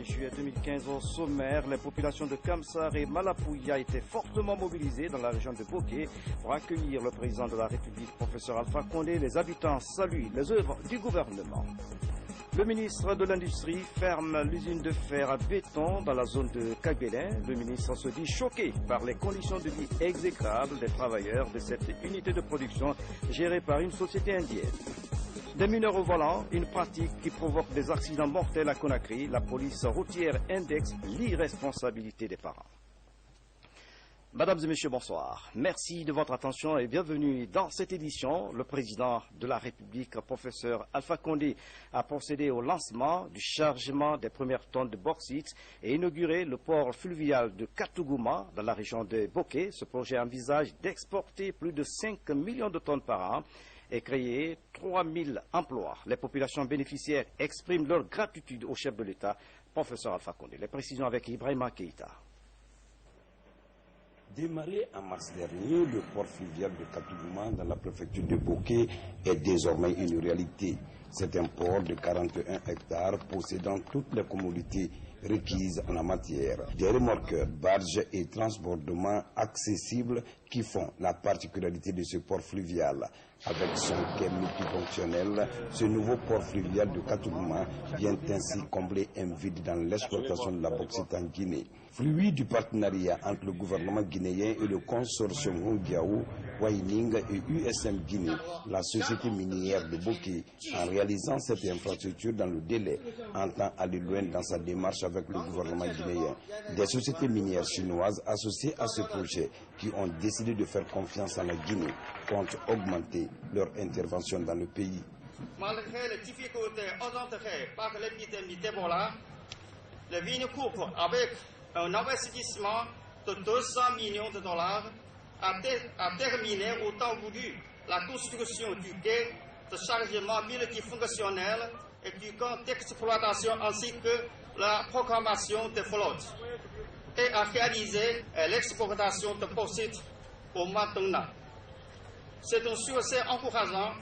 20 juillet 2015 au sommaire, les populations de Kamsar et Malapouya étaient fortement mobilisées dans la région de Boké pour accueillir le président de la République, professeur Alpha Condé. Les habitants saluent les œuvres du gouvernement. Le ministre de l'Industrie ferme l'usine de fer à béton dans la zone de Kagbélin. Le ministre se dit choqué par les conditions de vie exécrables des travailleurs de cette unité de production gérée par une société indienne. Des mineurs au volant, une pratique qui provoque des accidents mortels à Conakry. La police routière indexe l'irresponsabilité des parents. Mesdames et messieurs, bonsoir. Merci de votre attention et bienvenue dans cette édition. Le président de la République, professeur Alpha Condé, a procédé au lancement du chargement des premières tonnes de bauxite et inauguré le port fluvial de Katougouma dans la région de Boké. Ce projet envisage d'exporter plus de 5 millions de tonnes par an et créer 3 000 emplois. Les populations bénéficiaires expriment leur gratitude au chef de l'État, professeur Alpha Condé. Les précisions avec Ibrahima Keïta. Démarré en mars dernier, le port fluvial de Katougouma dans la préfecture de Boké est désormais une réalité. C'est un port de 41 hectares possédant toutes les commodités requises en la matière. Des remorqueurs, barges et transbordements accessibles qui font la particularité de ce port fluvial. Avec son quai multifonctionnel, ce nouveau port fluvial de Katougouma vient ainsi combler un vide dans l'exploitation de la bauxite en Guinée. Fruit du partenariat entre le gouvernement guinéen et le consortium Hongiaou, Waining et USM Guinée, la société minière de Boké, en réalisant cette infrastructure dans le délai, entend aller loin dans sa démarche avec le gouvernement guinéen. Des sociétés minières chinoises associées à ce projet qui ont décidé de faire confiance à la Guinée comptent augmenter leur intervention dans le pays. Malgré les difficultés rencontrées par l'épidémie d'Ebola, le Vignes-Coupe, avec un investissement de 200 millions de dollars, a terminé au temps voulu la construction du quai de chargement multifonctionnel et du camp d'exploitation ainsi que la programmation des flottes et a réalisé l'exportation de bauxite au maintenant. C'est un succès encourageant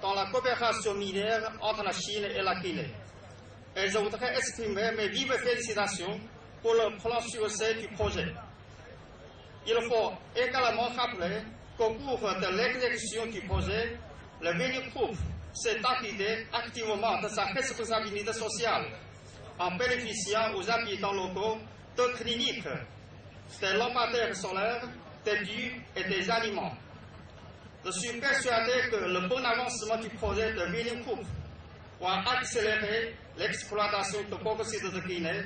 dans la coopération minière entre la Chine et la Guinée. Et je voudrais exprimer mes vives félicitations pour le plan succès du projet. Il faut également rappeler qu'au cours de l'exécution du projet, le Vignes-Coupe s'est acquitté activement de sa responsabilité sociale en bénéficiant aux habitants locaux de cliniques, des lampadaires solaires, des dues et des aliments. Je suis persuadé que le bon avancement du projet de Vignes-Coupe va accélérer l'exploitation de bauxite de Guinée,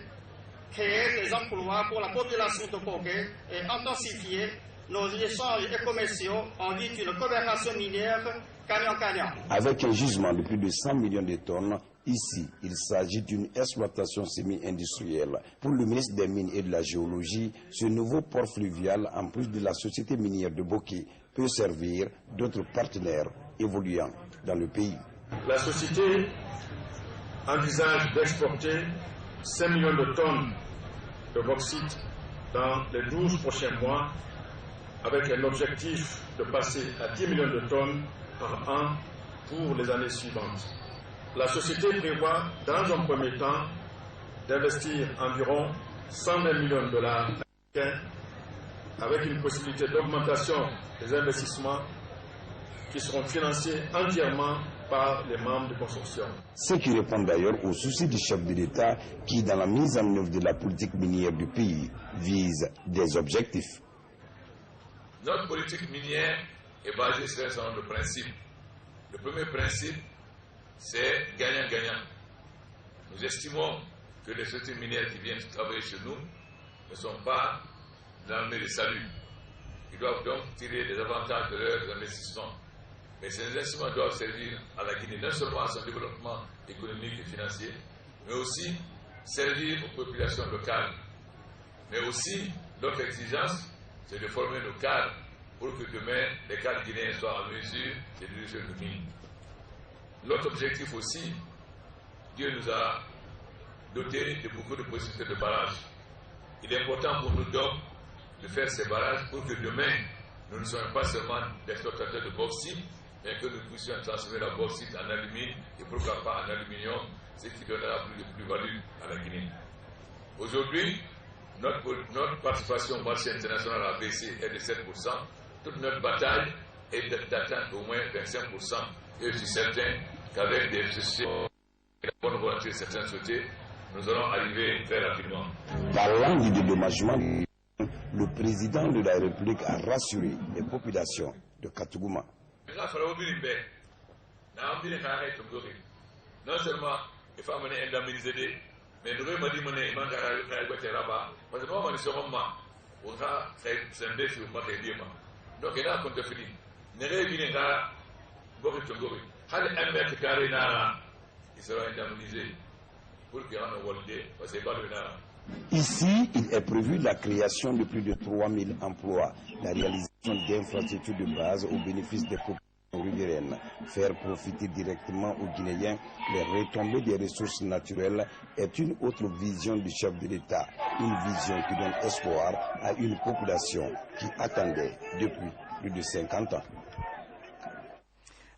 créer des emplois pour la population de Boké et intensifier nos échanges commerciaux en vue d'une coopération minière gagnant-gagnant. Avec un gisement de plus de 100 millions de tonnes, ici, il s'agit d'une exploitation semi-industrielle. Pour le ministre des Mines et de la Géologie, ce nouveau port fluvial, en plus de la société minière de Boké, peut servir d'autres partenaires évoluant dans le pays. La société envisage d'exporter 5 millions de tonnes de bauxite dans les 12 prochains mois, avec un objectif de passer à 10 millions de tonnes par an pour les années suivantes. La société prévoit, dans un premier temps, d'investir environ 120 millions de dollars américains, avec une possibilité d'augmentation des investissements qui seront financés entièrement par les membres du consortium. Ce qui répond d'ailleurs au souci du chef de l'État qui, dans la mise en œuvre de la politique minière du pays, vise des objectifs. Notre politique minière est basée sur un certain nombre de principes. Le premier principe, c'est gagnant-gagnant. Nous estimons que les sociétés minières qui viennent travailler chez nous ne sont pas dans le salut. Ils doivent donc tirer des avantages de leurs investissements. Mais ces investissements doivent servir à la Guinée non seulement à son développement économique et financier, mais aussi servir aux populations locales. Mais aussi, notre exigence, c'est de former nos cadres pour que demain, les cadres guinéens soient en mesure de diriger le mine. L'autre objectif aussi, Dieu nous a doté de beaucoup de possibilités de barrages. Il est important pour nous donc de faire ces barrages pour que demain, nous ne soyons pas seulement des exploitateurs de bauxite, mais que nous puissions transformer la bauxite en alumine et pourquoi pas en aluminium, ce qui donnera plus de plus-value à la Guinée. Aujourd'hui, notre participation au marché international a baissé est de 7%. Toute notre bataille est d'atteindre au moins 25%. Et je suis certain qu'avec des gestions et la bonne volonté de certaines sociétés, nous allons arriver très rapidement. Parlant du dédommagement, le président de la République a rassuré les populations de Katouguma. Non seulement il faut amener indemniser, mais nous devons dire que nous avons là-bas, parce que nous avons on a c'est un défi au marché. Donc il y a un compte fini. Nous devons dire il sera indemnisé pour qu'il y ait un volonté, parce que c'est pas le nara. Ici, il est prévu la création de plus de 3000 emplois, la réalisation d'infrastructures de base au bénéfice des populations riveraines, faire profiter directement aux Guinéens les retombées des ressources naturelles est une autre vision du chef de l'État, une vision qui donne espoir à une population qui attendait depuis plus de 50 ans.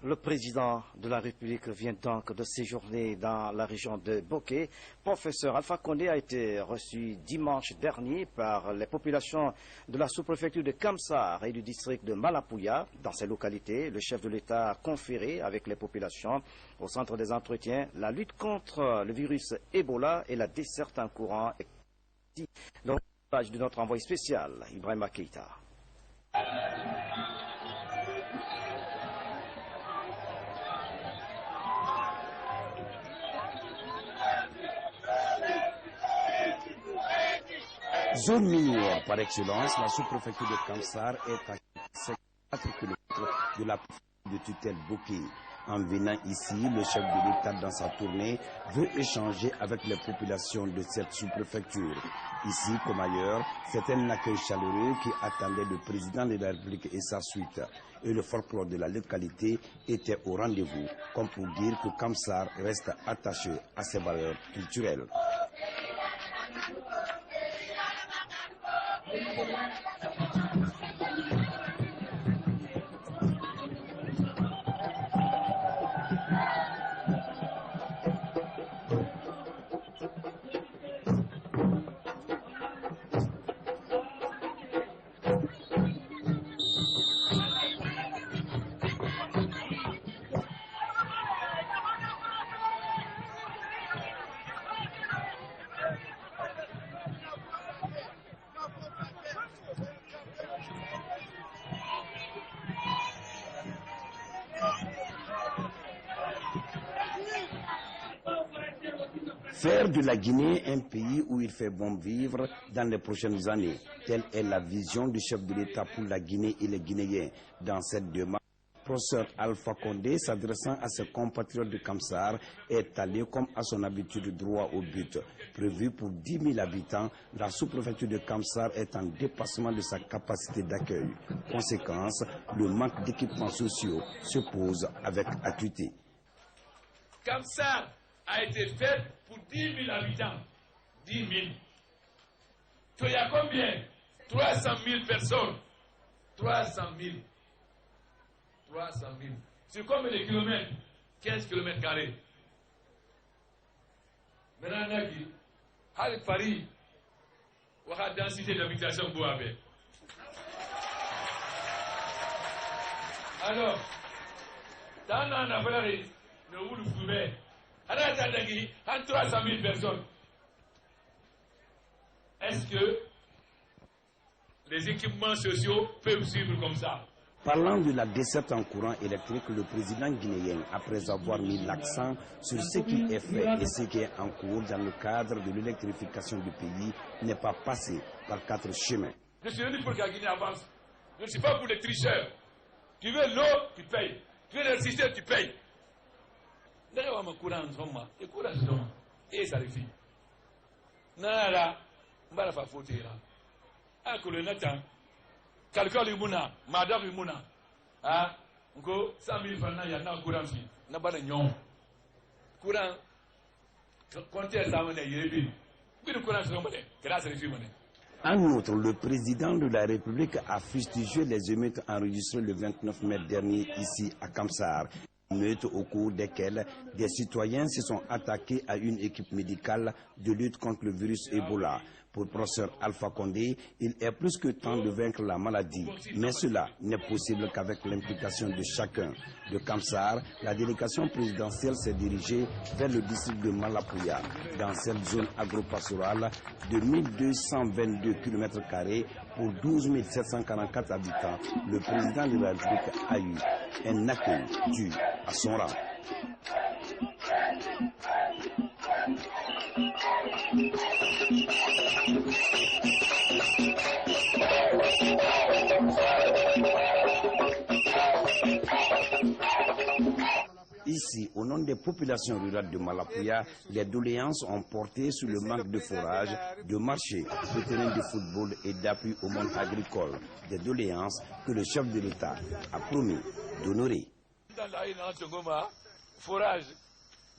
Le président de la République vient donc de séjourner dans la région de Boké. Professeur Alpha Condé a été reçu dimanche dernier par les populations de la sous-préfecture de Kamsar et du district de Malapouya. Dans ces localités, le chef de l'État a conféré avec les populations au centre des entretiens la lutte contre le virus Ebola et la desserte en courant. Le reportage de notre envoyé spécial, Ibrahima Keïta. Zone minière par excellence, la sous-préfecture de Kamsar est à 4 km de la préfecture de tutelle Boké. En venant ici, le chef de l'État dans sa tournée veut échanger avec les populations de cette sous-préfecture. Ici comme ailleurs, c'est un accueil chaleureux qui attendait le président de la République et sa suite. Et le folklore de la localité était au rendez-vous, comme pour dire que Kamsar reste attaché à ses valeurs culturelles. Faire de la Guinée un pays où il fait bon vivre dans les prochaines années, telle est la vision du chef de l'État pour la Guinée et les Guinéens. Dans cette démarche, le professeur Alpha Condé, s'adressant à ses compatriotes de Kamsar, est allé comme à son habitude droit au but. Prévu pour 10 000 habitants, la sous-préfecture de Kamsar est en dépassement de sa capacité d'accueil. Conséquence, le manque d'équipements sociaux se pose avec acuité. Kamsar a été fait pour 10 000 habitants. 10 000. Il y a combien? 300 000 personnes. 300 000. 300 000. Sur combien de kilomètres? 15 kilomètres carrés. Maintenant, Nagi, à Paris, on a une densité d'habitation pour avec. Alors, dans la Paris, nous vous trouvez. En 300 000 personnes. Est-ce que les équipements sociaux peuvent suivre comme ça? Parlant de la desserte en courant électrique, le président guinéen, après avoir mis l'accent sur ce qui est fait et ce qui est en cours dans le cadre de l'électrification du pays, n'est pas passé par 4 chemins. Je suis venu pour que la Guinée avance. Je ne suis pas pour les tricheurs. Tu veux l'eau, tu payes. Tu veux l'électricité, tu payes. D'ailleurs, je courant et courant et ça suffit. Nara, je vais faire faute là. Ah, que le Nathan, calcul Imuna, Madame Imuna, ah, 100 000 francs, il y a un courant fille. N'a pas de nion. Courant, comptez ça, on est yébi. Puis le courant, c'est grâce à les filles. En outre, le président de la République a fustigé les émeutes enregistrées le 29 mai dernier ici à Kamsar. meutes au cours desquelles des citoyens se sont attaqués à une équipe médicale de lutte contre le virus Ebola. Pour le professeur Alpha Condé, il est plus que temps de vaincre la maladie. Mais cela n'est possible qu'avec l'implication de chacun. De Kamsar, la délégation présidentielle s'est dirigée vers le district de Malapouya. Dans cette zone agropastorale de 1222 km² pour 12 744 habitants, le président de la République a eu un accueil dû à son rang. Ici, au nom des populations rurales de Malapouya, les doléances ont porté sur le manque de forage, de marché, de terrain de football et d'appui au monde agricole. Des doléances que le chef de l'État a promis d'honorer. Forage,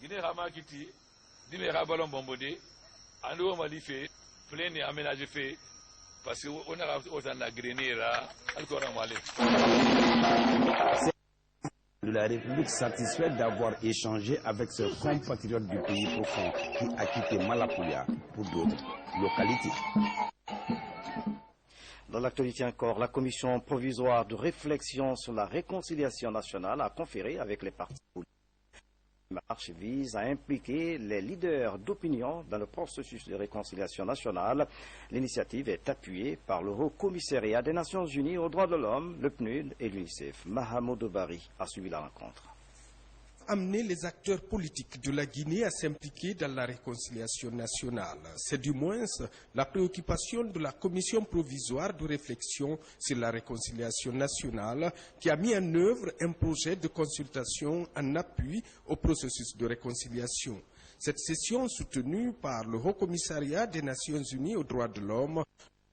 Guinée Ramakiti, Dimera Ballon Bombodé, Ando Mali fait, plein et aménagé fait, parce qu'on a autant de grenier là, encore en Mali. La République satisfait d'avoir échangé avec ses compatriotes du pays profond qui a quitté Malapouya pour d'autres localités. Dans l'actualité encore, la commission provisoire de réflexion sur la réconciliation nationale a conféré avec les partis politiques. La marche vise à impliquer les leaders d'opinion dans le processus de réconciliation nationale. L'initiative est appuyée par le Haut Commissariat des Nations Unies aux droits de l'homme, le PNUD et l'UNICEF. Mahamoudou Bari a suivi la rencontre. Amener les acteurs politiques de la Guinée à s'impliquer dans la réconciliation nationale. C'est du moins la préoccupation de la commission provisoire de réflexion sur la réconciliation nationale qui a mis en œuvre un projet de consultation en appui au processus de réconciliation. Cette session, soutenue par le Haut Commissariat des Nations Unies aux droits de l'homme,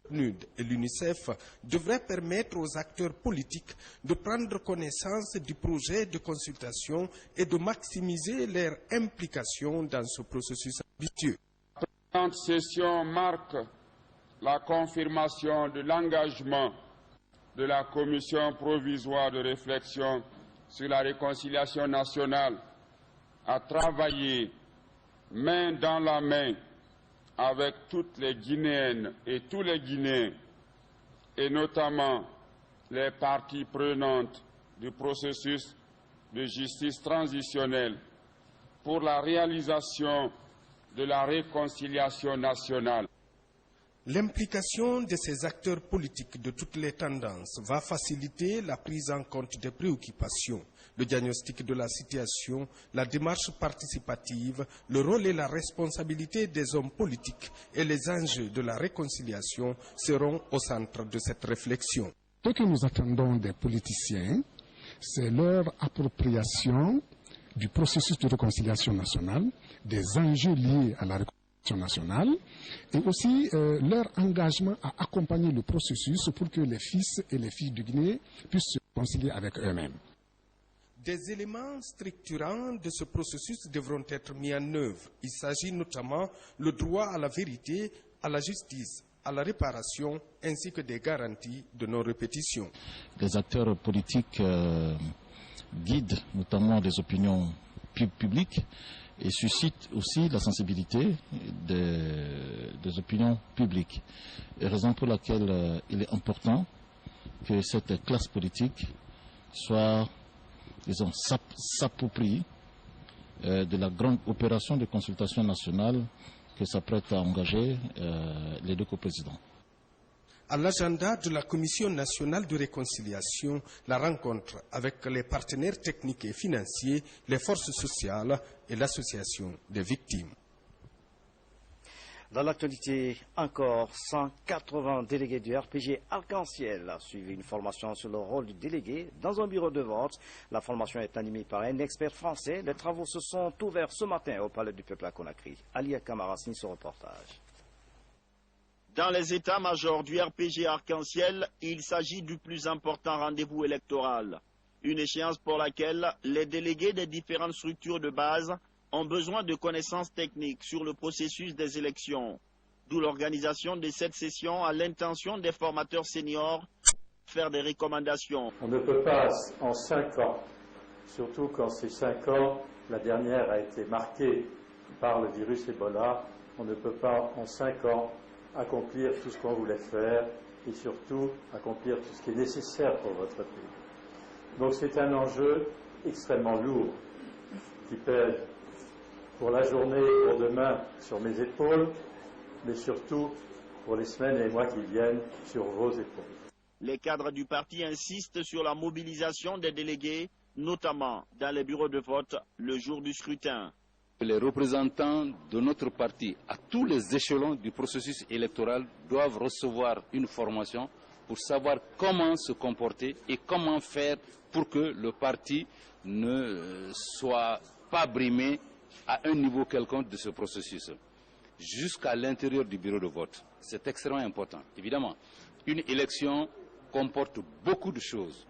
PNUD et l'UNICEF, devrait permettre aux acteurs politiques de prendre connaissance du projet de consultation et de maximiser leur implication dans ce processus ambitieux. La présente session marque la confirmation de l'engagement de la Commission provisoire de réflexion sur la réconciliation nationale à travailler main dans la main avec toutes les Guinéennes et tous les Guinéens, et notamment les parties prenantes du processus de justice transitionnelle pour la réalisation de la réconciliation nationale. L'implication de ces acteurs politiques de toutes les tendances va faciliter la prise en compte des préoccupations, le diagnostic de la situation, la démarche participative, le rôle et la responsabilité des hommes politiques et les enjeux de la réconciliation seront au centre de cette réflexion. Ce que nous attendons des politiciens, c'est leur appropriation du processus de réconciliation nationale, des enjeux liés à la réconciliation nationale et aussi leur engagement à accompagner le processus pour que les fils et les filles de Guinée puissent se réconcilier avec eux-mêmes. Des éléments structurants de ce processus devront être mis en œuvre. Il s'agit notamment le droit à la vérité, à la justice, à la réparation ainsi que des garanties de non-répétition. Les acteurs politiques guident notamment les opinions publiques et suscite aussi la sensibilité des opinions publiques. Et raison pour laquelle il est important que cette classe politique soit, disons, s'approprie de la grande opération de consultation nationale que s'apprête à engager les deux coprésidents. À l'agenda de la Commission nationale de réconciliation, la rencontre avec les partenaires techniques et financiers, les forces sociales et l'association des victimes. Dans l'actualité, encore 180 délégués du RPG Arc-en-Ciel a suivi une formation sur le rôle du délégué dans un bureau de vote. La formation est animée par un expert français. Les travaux se sont ouverts ce matin au Palais du Peuple à Conakry. Alia Kamara signe ce reportage. Dans les états-majors du RPG Arc-en-Ciel, il s'agit du plus important rendez-vous électoral. Une échéance pour laquelle les délégués des différentes structures de base ont besoin de connaissances techniques sur le processus des élections. D'où l'organisation de cette session à l'intention des formateurs seniors de faire des recommandations. On ne peut pas, en 5 ans, surtout quand ces 5 ans, la dernière a été marquée par le virus Ebola. On ne peut pas en 5 ans accomplir tout ce qu'on voulait faire et surtout accomplir tout ce qui est nécessaire pour votre pays. Donc c'est un enjeu extrêmement lourd qui pèse pour la journée et pour demain sur mes épaules, mais surtout pour les semaines et les mois qui viennent sur vos épaules. Les cadres du parti insistent sur la mobilisation des délégués, notamment dans les bureaux de vote le jour du scrutin. Les représentants de notre parti à tous les échelons du processus électoral doivent recevoir une formation pour savoir comment se comporter et comment faire pour que le parti ne soit pas brimé à un niveau quelconque de ce processus, jusqu'à l'intérieur du bureau de vote. C'est extrêmement important. Évidemment, une élection comporte beaucoup de choses.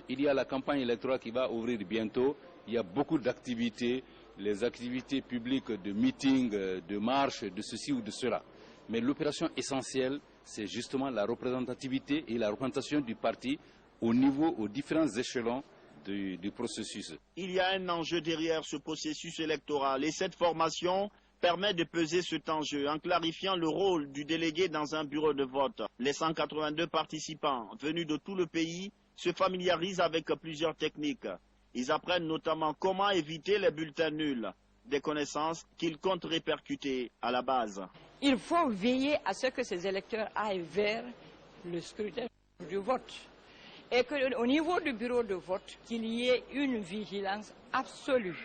Il y a la campagne électorale qui va ouvrir bientôt. Il y a beaucoup d'activités, les activités publiques de meetings, de marches, de ceci ou de cela. Mais l'opération essentielle, c'est justement la représentativité et la représentation du parti aux différents échelons du processus. Il y a un enjeu derrière ce processus électoral et cette formation permet de peser cet enjeu en clarifiant le rôle du délégué dans un bureau de vote. Les 182 participants venus de tout le pays se familiarisent avec plusieurs techniques. Ils apprennent notamment comment éviter les bulletins nuls, des connaissances qu'ils comptent répercuter à la base. Il faut veiller à ce que ces électeurs aillent vers le scrutin du vote et qu'au niveau du bureau de vote, qu'il y ait une vigilance absolue.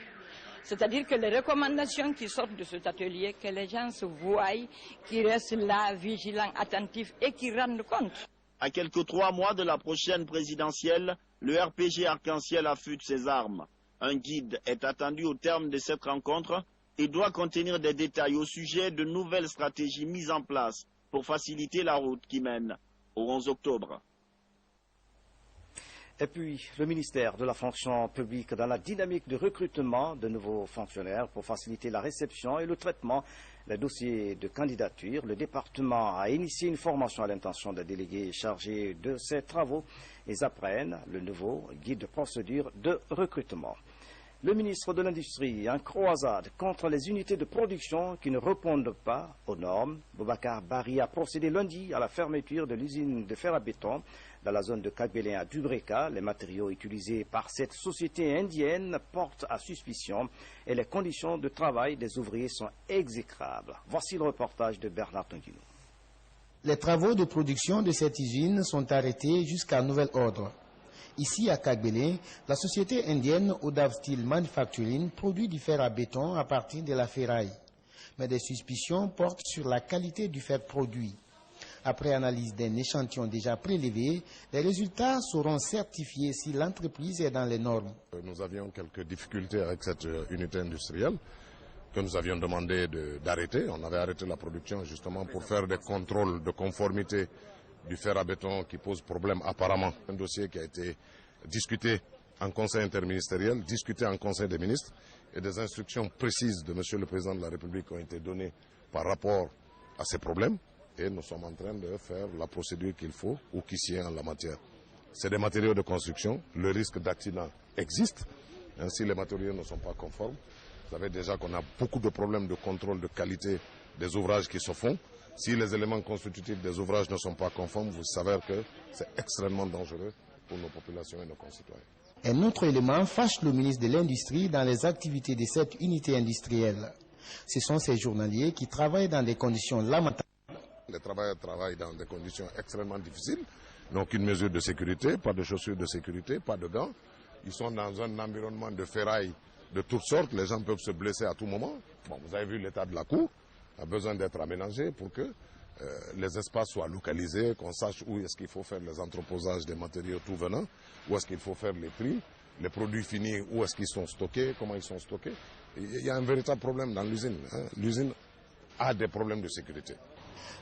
C'est-à-dire que les recommandations qui sortent de cet atelier, que les gens se voient, qu'ils restent là, vigilants, attentifs et qu'ils rendent compte. À quelques 3 mois de la prochaine présidentielle, le RPG Arc-en-Ciel affûte ses armes. Un guide est attendu au terme de cette rencontre et doit contenir des détails au sujet de nouvelles stratégies mises en place pour faciliter la route qui mène au 11 octobre. Et puis, le ministère de la fonction publique dans la dynamique de recrutement de nouveaux fonctionnaires pour faciliter la réception et le traitement des dossiers de candidature. Le département a initié une formation à l'intention des délégués chargés de ces travaux. Ils apprennent le nouveau guide de procédure de recrutement. Le ministre de l'Industrie, en croisade contre les unités de production qui ne répondent pas aux normes, Boubacar Bari a procédé lundi à la fermeture de l'usine de fer à béton dans la zone de Kagbélin à Dubreka. Les matériaux utilisés par cette société indienne portent à suspicion et les conditions de travail des ouvriers sont exécrables. Voici le reportage de Bernard Tonguino. Les travaux de production de cette usine sont arrêtés jusqu'à nouvel ordre. Ici, à Kagbélé, la société indienne Odav Steel Manufacturing produit du fer à béton à partir de la ferraille. Mais des suspicions portent sur la qualité du fer produit. Après analyse d'un échantillon déjà prélevé, les résultats seront certifiés si l'entreprise est dans les normes. Nous avions quelques difficultés avec cette unité industrielle que nous avions demandé d'arrêter. On avait arrêté la production justement pour faire des contrôles de conformité du fer à béton qui pose problème apparemment. Un dossier qui a été discuté en conseil interministériel, discuté en conseil des ministres et des instructions précises de Monsieur le Président de la République ont été données par rapport à ces problèmes et nous sommes en train de faire la procédure qu'il faut ou qui s'y est en la matière. C'est des matériaux de construction, le risque d'accident existe, si les matériaux ne sont pas conformes. Vous savez déjà qu'on a beaucoup de problèmes de contrôle de qualité des ouvrages qui se font. Si les éléments constitutifs des ouvrages ne sont pas conformes, vous savez que c'est extrêmement dangereux pour nos populations et nos concitoyens. Un autre élément fâche le ministre de l'Industrie dans les activités de cette unité industrielle. Ce sont ces journaliers qui travaillent dans des conditions lamentables. Les travailleurs travaillent dans des conditions extrêmement difficiles, n'ont aucune mesure de sécurité, pas de chaussures de sécurité, pas de gants. Ils sont dans un environnement de ferraille de toutes sortes, les gens peuvent se blesser à tout moment. Bon, vous avez vu l'état de la cour, a besoin d'être aménagé pour que les espaces soient localisés, qu'on sache où est-ce qu'il faut faire les entreposages des matériaux tout venant, où est-ce qu'il faut faire les prix, les produits finis, où est-ce qu'ils sont stockés, comment ils sont stockés. Il y a un véritable problème dans l'usine. L'usine a des problèmes de sécurité.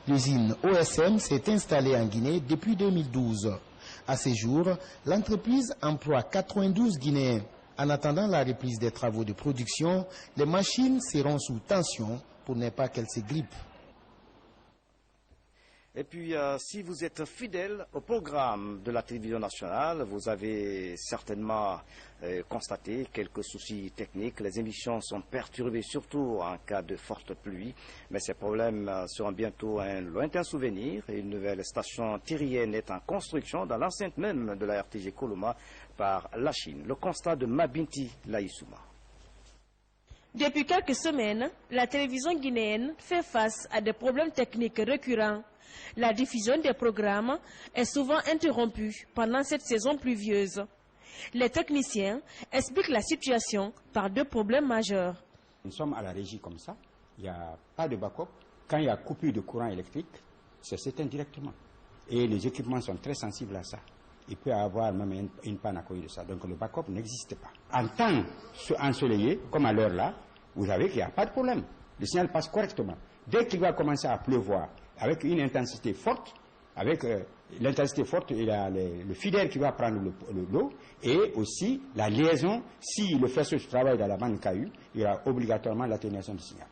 L'usine OSM s'est installée en Guinée depuis 2012. À ce jour, l'entreprise emploie 92 Guinéens. En attendant la reprise des travaux de production, les machines seront sous tension pour ne pas qu'elles se grippent. Et puis, si vous êtes fidèle au programme de la télévision nationale, vous avez certainement constaté quelques soucis techniques. Les émissions sont perturbées, surtout en cas de forte pluie. Mais ces problèmes seront bientôt un lointain souvenir. Et une nouvelle station terrienne est en construction dans l'enceinte même de la RTG Koloma par la Chine. Le constat de Mabinti Laïsouma. Depuis quelques semaines, la télévision guinéenne fait face à des problèmes techniques récurrents. La diffusion des programmes est souvent interrompue pendant cette saison pluvieuse. Les techniciens expliquent la situation par deux problèmes majeurs. Nous sommes à la régie comme ça, il n'y a pas de backup. Quand il y a coupure de courant électrique, c'est s'éteint directement. Et les équipements sont très sensibles à ça. Il peut y avoir même une panne à cause de ça. Donc le backup n'existe pas. En temps ensoleillé, comme à l'heure là, vous savez qu'il n'y a pas de problème. Le signal passe correctement. Dès qu'il va commencer à pleuvoir, avec une intensité forte, avec l'intensité forte, il y a le fidèle qui va prendre l'eau, et aussi la liaison, si le faisceau travaille dans la bande KU, il y aura obligatoirement l'atténuation du signal.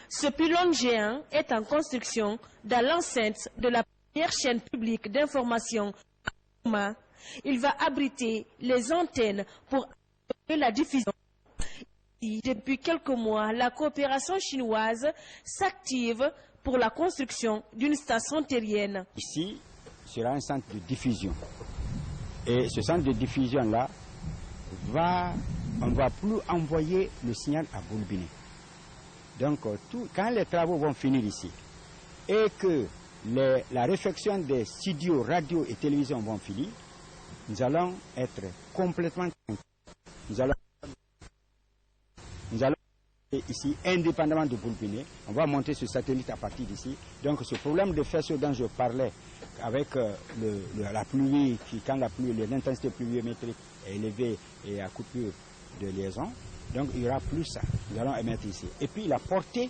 Ce pylône géant est en construction dans l'enceinte de la première chaîne publique d'information. Il va abriter les antennes pour assurer la diffusion. Depuis quelques mois, la coopération chinoise s'active pour la construction d'une station terrienne. Ici sera un centre de diffusion. Et ce centre de diffusion-là, on ne va plus envoyer le signal à Boulbine. Donc, quand les travaux vont finir ici, et que la réflexion des studios radio et télévision vont finir, nous allons être complètement... Nous allons ici, indépendamment de Boulbine, on va monter ce satellite à partir d'ici. Donc ce problème de faisceau dont je parlais, avec la pluie, quand l'intensité pluviométrique est élevée et à coupure de liaison, donc il n'y aura plus ça. Nous allons émettre ici. Et puis la portée,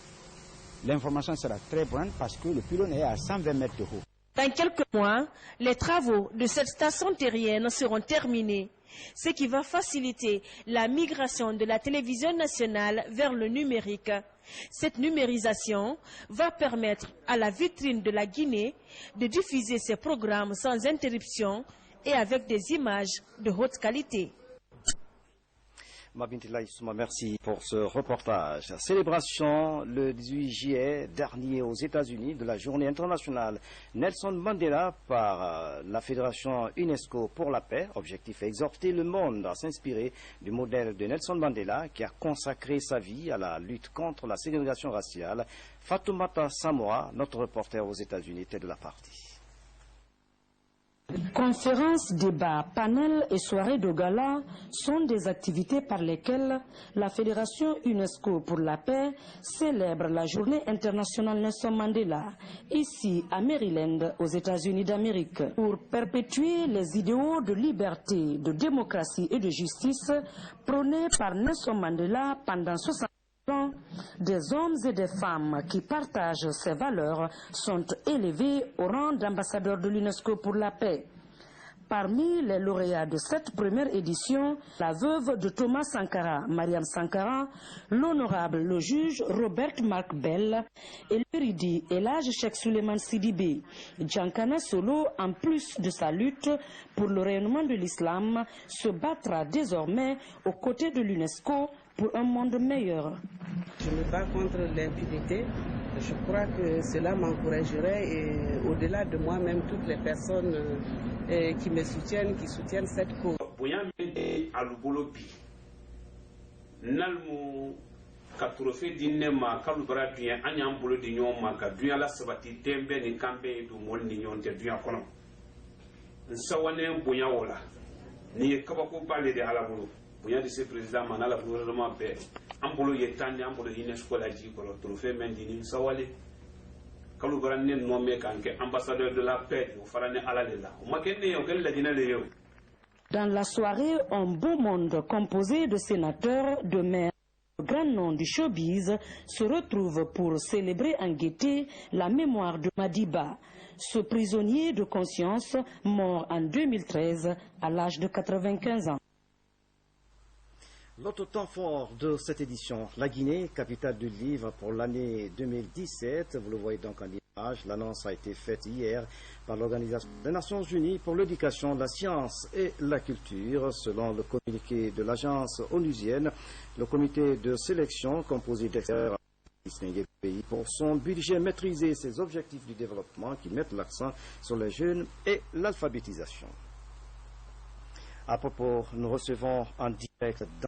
l'information sera très grande parce que le pylône est à 120 mètres de haut. Dans quelques mois, les travaux de cette station terrienne seront terminés, ce qui va faciliter la migration de la télévision nationale vers le numérique. Cette numérisation va permettre à la vitrine de la Guinée de diffuser ses programmes sans interruption et avec des images de haute qualité. Mabintila Issouma, merci pour ce reportage. Célébration le 18 juillet dernier aux États-Unis de la journée internationale Nelson Mandela par la Fédération UNESCO pour la paix. Objectif exhorter le monde à s'inspirer du modèle de Nelson Mandela qui a consacré sa vie à la lutte contre la ségrégation raciale. Fatoumata Samoa, notre reporter aux États-Unis, était de la partie. Conférences, débats, panels et soirées de gala sont des activités par lesquelles la Fédération UNESCO pour la paix célèbre la journée internationale Nelson Mandela, ici à Maryland, aux États-Unis d'Amérique, pour perpétuer les idéaux de liberté, de démocratie et de justice prônés par Nelson Mandela pendant 60 ans. Des hommes et des femmes qui partagent ces valeurs sont élevés au rang d'ambassadeurs de l'UNESCO pour la paix. Parmi les lauréats de cette première édition, la veuve de Thomas Sankara, Mariam Sankara, l'honorable le juge Robert Mark Bell et l'érudit Elhadj Cheikh Souleymane Sidibé. Djankana Solo, en plus de sa lutte pour le rayonnement de l'islam, se battra désormais aux côtés de l'UNESCO pour un monde meilleur. Je me bats contre l'impunité. Je crois que cela m'encouragerait et au-delà de moi-même, toutes les personnes qui me soutiennent, qui soutiennent cette cause. Nalmu ka trophée dinne ma kalu bara dunya anyam bolo di ñoo ma ka dunya la sabati tembe ni kambe du mol ni ñoo te dunya kono nsawane bonya wala ni kabako balé de ala bolo bonya de ce président manala gouvernement be ambolo yetande ambolo UNESCO la ji ko trophée men di ni sawale kalu bara ne nommé kanke ambassadeur de la paix o farane ala lela o makenne o gel la dina le yo. Dans la soirée, un beau monde composé de sénateurs, de maires, de grands noms du showbiz se retrouve pour célébrer en gaieté la mémoire de Madiba, ce prisonnier de conscience mort en 2013 à l'âge de 95 ans. L'autre temps fort de cette édition, la Guinée, capitale du livre pour l'année 2017, vous le voyez donc en L'annonce a été faite hier par l'Organisation des Nations Unies pour l'éducation, la science et la culture. Selon le communiqué de l'agence onusienne, le comité de sélection composé d'experts distingué pays pour son budget maîtriser ses objectifs du développement qui mettent l'accent sur les jeunes et l'alphabétisation. À propos, nous recevons en direct dans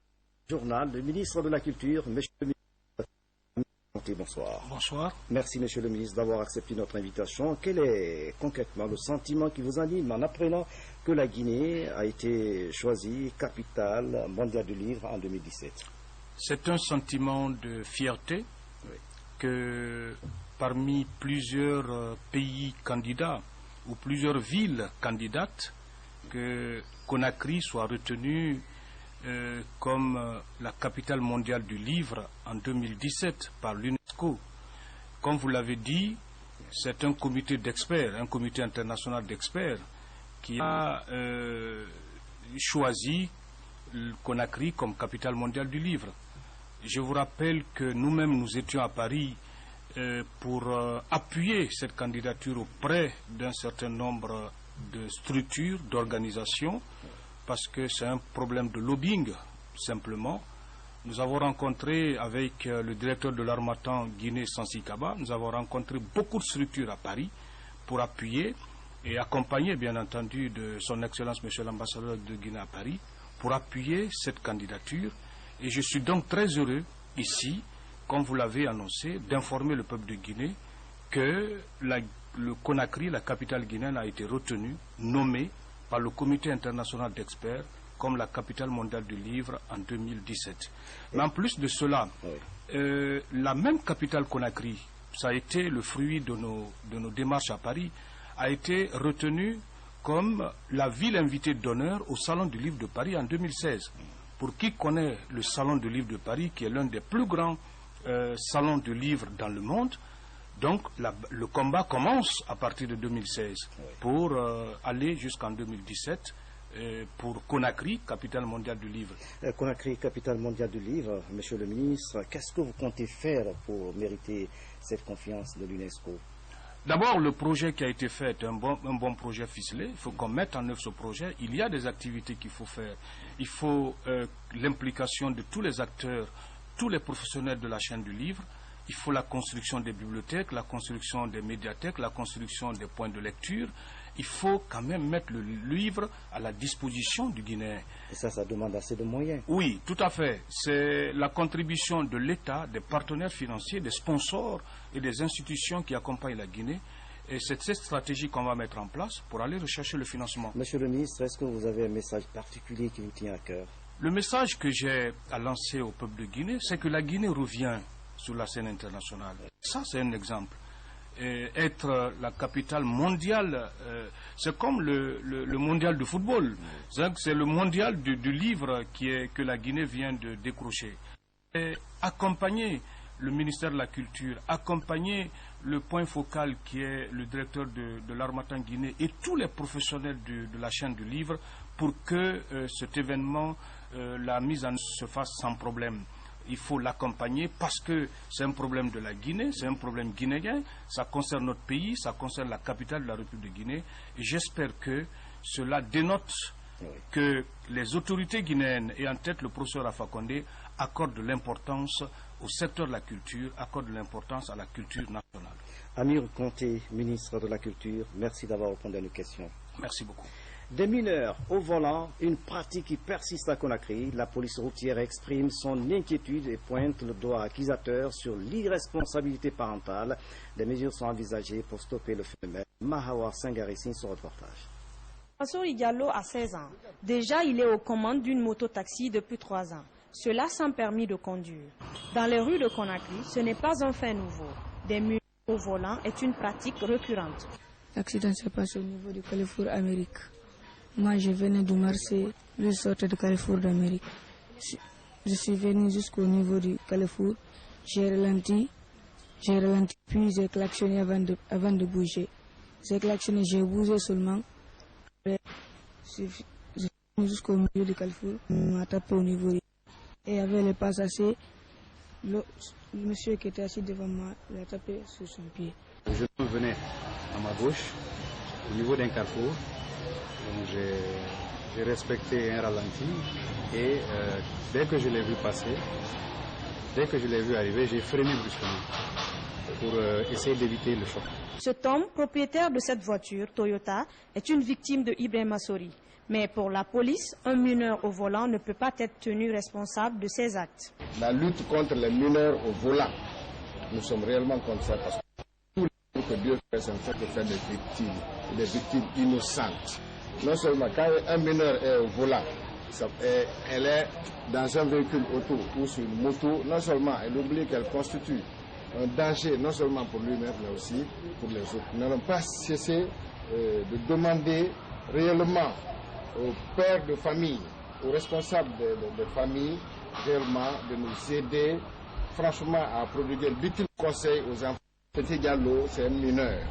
le journal le ministre de la Culture, M. le ministre. Bonsoir. Bonsoir. Merci, Monsieur le ministre, d'avoir accepté notre invitation. Quel est concrètement le sentiment qui vous anime en apprenant que la Guinée a été choisie capitale mondiale du livre en 2017? C'est un sentiment de fierté que parmi plusieurs pays candidats ou plusieurs villes candidates, que Conakry soit retenue comme la capitale mondiale du livre en 2017 par l'UNESCO. Comme vous l'avez dit, c'est un comité d'experts, un comité international d'experts qui a choisi Conakry comme capitale mondiale du livre. Je vous rappelle que nous-mêmes nous étions à Paris pour appuyer cette candidature auprès d'un certain nombre de structures, d'organisations, parce que c'est un problème de lobbying, simplement. Nous avons rencontré avec le directeur de l'Harmattan Guinée Sansi Kaba, nous avons rencontré beaucoup de structures à Paris pour appuyer et accompagner, bien entendu, de son Excellence, Monsieur l'ambassadeur de Guinée à Paris, pour appuyer cette candidature. Et je suis donc très heureux, ici, comme vous l'avez annoncé, d'informer le peuple de Guinée que le Conakry, la capitale guinéenne, a été retenue, nommée par le Comité international d'experts comme la capitale mondiale du livre en 2017. Mais en plus de cela, la même capitale Conakry, ça a été le fruit de nos démarches à Paris, a été retenue comme la ville invitée d'honneur au Salon du Livre de Paris en 2016. Pour qui connaît le Salon du Livre de Paris, qui est l'un des plus grands salons de livres dans le monde, donc le combat commence à partir de 2016 pour aller jusqu'en 2017 pour Conakry, capitale mondiale du livre. Conakry, capitale mondiale du livre, Monsieur le ministre, qu'est-ce que vous comptez faire pour mériter cette confiance de l'UNESCO? D'abord, le projet qui a été fait est un bon projet ficelé. Il faut qu'on mette en œuvre ce projet. Il y a des activités qu'il faut faire. Il faut l'implication de tous les acteurs, tous les professionnels de la chaîne du livre. Il faut la construction des bibliothèques, la construction des médiathèques, la construction des points de lecture. Il faut quand même mettre le livre à la disposition du Guinéen. Et ça demande assez de moyens. Oui, tout à fait. C'est la contribution de l'État, des partenaires financiers, des sponsors et des institutions qui accompagnent la Guinée. Et c'est cette stratégie qu'on va mettre en place pour aller rechercher le financement. Monsieur le ministre, est-ce que vous avez un message particulier qui vous tient à cœur? Le message que j'ai à lancer au peuple de Guinée, c'est que la Guinée revient sur la scène internationale. Ça, c'est un exemple. Être la capitale mondiale, c'est comme le mondial de football. C'est le mondial du livre que la Guinée vient de décrocher. Et accompagner le ministère de la Culture, accompagner le point focal qui est le directeur de l'Harmattan Guinée et tous les professionnels de la chaîne du livre pour que cet événement, la mise en œuvre se fasse sans problème. Il faut l'accompagner parce que c'est un problème de la Guinée, c'est un problème guinéen, ça concerne notre pays, ça concerne la capitale de la République de Guinée. Et j'espère que cela dénote que les autorités guinéennes, et en tête le professeur Alpha Condé, accordent de l'importance au secteur de la culture, accordent de l'importance à la culture nationale. Amir Conté, ministre de la Culture, merci d'avoir répondu à nos questions. Merci beaucoup. Des mineurs au volant, une pratique qui persiste à Conakry. La police routière exprime son inquiétude et pointe le doigt accusateur sur l'irresponsabilité parentale. Des mesures sont envisagées pour stopper le phénomène. Mahawar Sangari signe son reportage. Mansouri Diallo a 16 ans. Déjà, il est aux commandes d'une moto-taxi depuis 3 ans. Cela sans permis de conduire. Dans les rues de Conakry, ce n'est pas un fait nouveau. Des mineurs au volant est une pratique récurrente. L'accident s'est passé au niveau du Carrefour Amérique. Moi, je venais de Marseille, je sortais du Carrefour d'Amérique. Je suis venu jusqu'au niveau du Carrefour. J'ai ralenti, puis j'ai klaxonné avant de bouger. J'ai klaxonné, j'ai bougé seulement. Après, je suis venu jusqu'au milieu du Carrefour, on m'a tapé au niveau. Et il y avait les passagers, le monsieur qui était assis devant moi, il a tapé sur son pied. Le jeune homme venait à ma gauche, au niveau d'un carrefour. Donc j'ai respecté un ralenti et dès que je l'ai vu passer, dès que je l'ai vu arriver, j'ai freiné brusquement pour essayer d'éviter le choc. Cet homme, propriétaire de cette voiture Toyota, est une victime de Ibrahima Sori. Mais pour la police, un mineur au volant ne peut pas être tenu responsable de ses actes. La lutte contre les mineurs au volant, nous sommes réellement contre ça parce que tout le que Dieu fait, c'est de faire des victimes innocentes. Non seulement quand un mineur est au volant, elle est dans un véhicule auto ou sur une moto, non seulement elle oublie qu'elle constitue un danger non seulement pour lui-même mais aussi pour les autres. Nous n'allons pas cesser de demander réellement aux pères de famille, aux responsables de famille, réellement de nous aider franchement à prodiguer d'utiles conseils aux enfants. Petit Diallo, c'est un mineur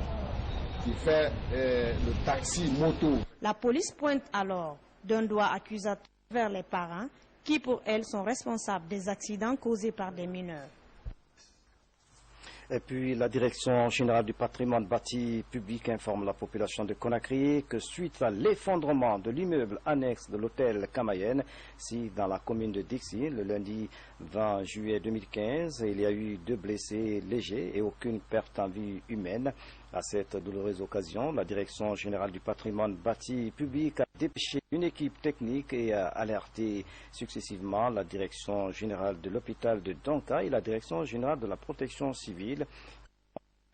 qui fait le taxi moto. La police pointe alors d'un doigt accusateur vers les parents qui pour elles sont responsables des accidents causés par des mineurs. Et puis la direction générale du patrimoine bâti public informe la population de Conakry que suite à l'effondrement de l'immeuble annexe de l'hôtel Kamayenne, dans la commune de Dixie, le lundi 20 juillet 2015, il y a eu 2 blessés légers et aucune perte en vie humaine. À cette douloureuse occasion, la direction générale du patrimoine bâti public a dépêché une équipe technique et a alerté successivement la direction générale de l'hôpital de Donka et la direction générale de la protection civile.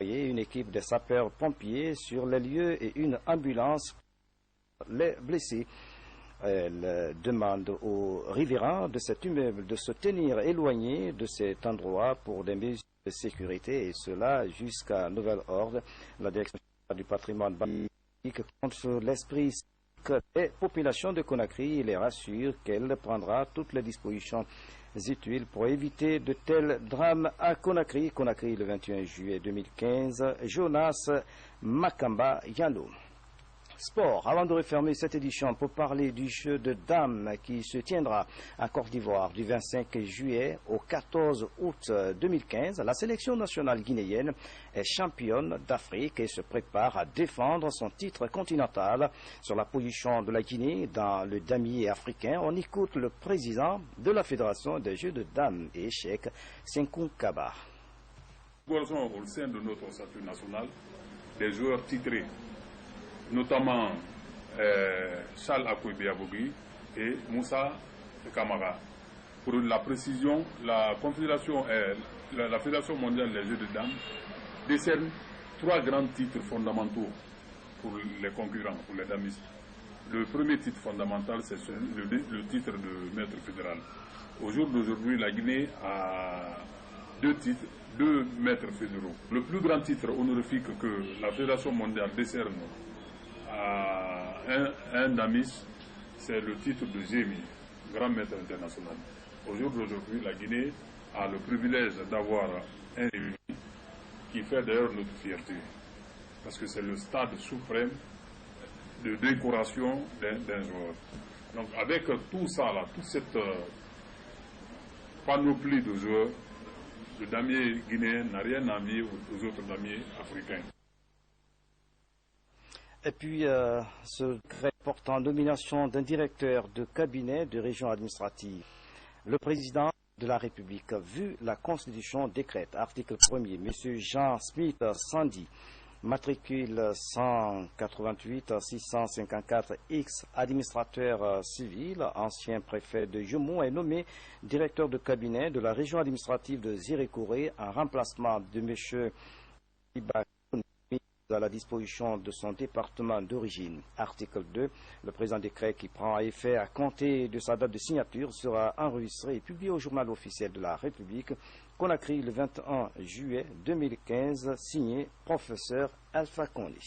Une équipe de sapeurs-pompiers sur les lieux et une ambulance pour les blessés. Elle demande aux riverains de cet immeuble de se tenir éloignés de cet endroit pour des mesures de sécurité et cela jusqu'à nouvel ordre. La direction du patrimoine bâti compte sur l'esprit des populations de Conakry et les rassure qu'elle prendra toutes les dispositions utiles pour éviter de tels drames à Conakry. Conakry le 21 juillet 2015, Jonas Makamba Yano. Sport, avant de refermer cette édition pour parler du jeu de dames qui se tiendra en Côte d'Ivoire du 25 juillet au 14 août 2015, la sélection nationale guinéenne est championne d'Afrique et se prépare à défendre son titre continental. Sur la position de la Guinée dans le damier africain, on écoute le président de la Fédération des jeux de dames et échecs, Senkou Kaba. Nous avons au sein de notre statut national des joueurs titrés, notamment Charles Akouebi et Moussa Kamara. Pour la précision, la Fédération mondiale des jeux de dames décerne 3 grands titres fondamentaux pour les concurrents, pour les damistes. Le premier titre fondamental, c'est le titre de maître fédéral. Au jour d'aujourd'hui, la Guinée a 2 titres, 2 maîtres fédéraux. Le plus grand titre honorifique que la Fédération mondiale décerne à un damis, c'est le titre de Gémi, grand maître international. Au jour d'aujourd'hui, la Guinée a le privilège d'avoir un ennemi qui fait d'ailleurs notre fierté, parce que c'est le stade suprême de décoration d'un joueur. Donc avec tout ça, là, toute cette panoplie de joueurs, le damier guinéen n'a rien à envier aux autres damiers africains. Et puis, ce décret portant nomination d'un directeur de cabinet de région administrative. Le président de la République, vu la Constitution, décrète, article 1er, M. Jean Smith Sandy, matricule 188-654X, administrateur civil, ancien préfet de Yomou, est nommé directeur de cabinet de la région administrative de Zirékouré en remplacement de M. Iba à la disposition de son département d'origine. Article 2. Le présent décret qui prend effet à compter de sa date de signature sera enregistré et publié au journal officiel de la République, Conakry, le 21 juillet 2015, signé professeur Alpha Condé.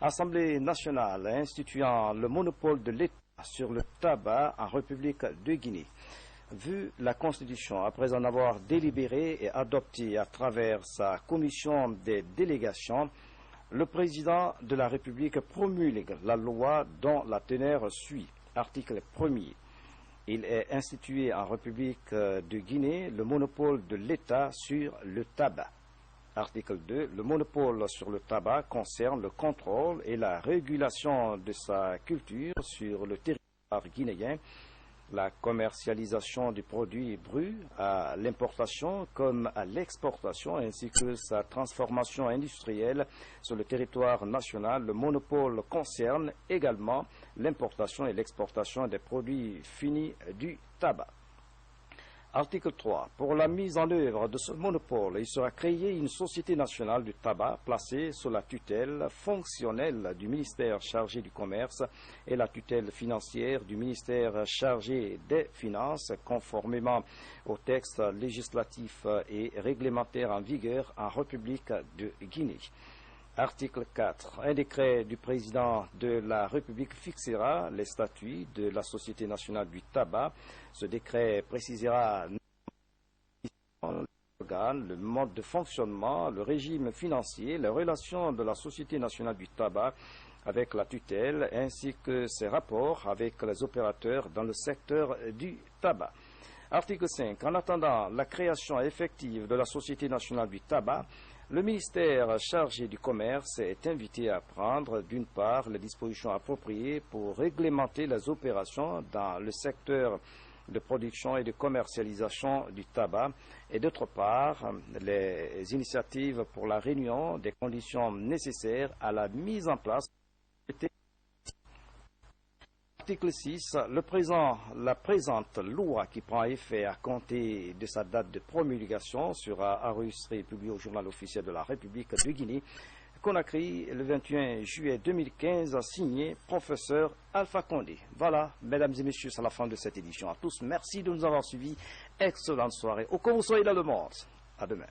Assemblée nationale instituant le monopole de l'État sur le tabac en République de Guinée. Vu la Constitution, après en avoir délibéré et adopté à travers sa commission des délégations, le président de la République promulgue la loi dont la teneur suit. Article 1er. Il est institué en République de Guinée le monopole de l'État sur le tabac. Article 2. Le monopole sur le tabac concerne le contrôle et la régulation de sa culture sur le territoire guinéen, la commercialisation du produit brut à l'importation comme à l'exportation, ainsi que sa transformation industrielle sur le territoire national. Le monopole concerne également l'importation et l'exportation des produits finis du tabac. Article 3. Pour la mise en œuvre de ce monopole, il sera créé une société nationale du tabac placée sous la tutelle fonctionnelle du ministère chargé du commerce et la tutelle financière du ministère chargé des finances, conformément aux textes législatifs et réglementaires en vigueur en République de Guinée. Article 4. Un décret du président de la République fixera les statuts de la Société nationale du tabac. Ce décret précisera l'organe, le mode de fonctionnement, le régime financier, les relations de la Société nationale du tabac avec la tutelle, ainsi que ses rapports avec les opérateurs dans le secteur du tabac. Article 5. En attendant la création effective de la Société nationale du tabac, le ministère chargé du commerce est invité à prendre, d'une part, les dispositions appropriées pour réglementer les opérations dans le secteur de production et de commercialisation du tabac, et d'autre part, les initiatives pour la réunion des conditions nécessaires à la mise en place. Article 6. La présente loi qui prend effet à compter de sa date de promulgation sera enregistrée et publiée au journal officiel de la République de Guinée, Conakry, le 21 juillet 2015, signé professeur Alpha Condé. Voilà, mesdames et messieurs, c'est la fin de cette édition. À tous, merci de nous avoir suivis. Excellente soirée. Où que vous soyez dans le monde. À demain.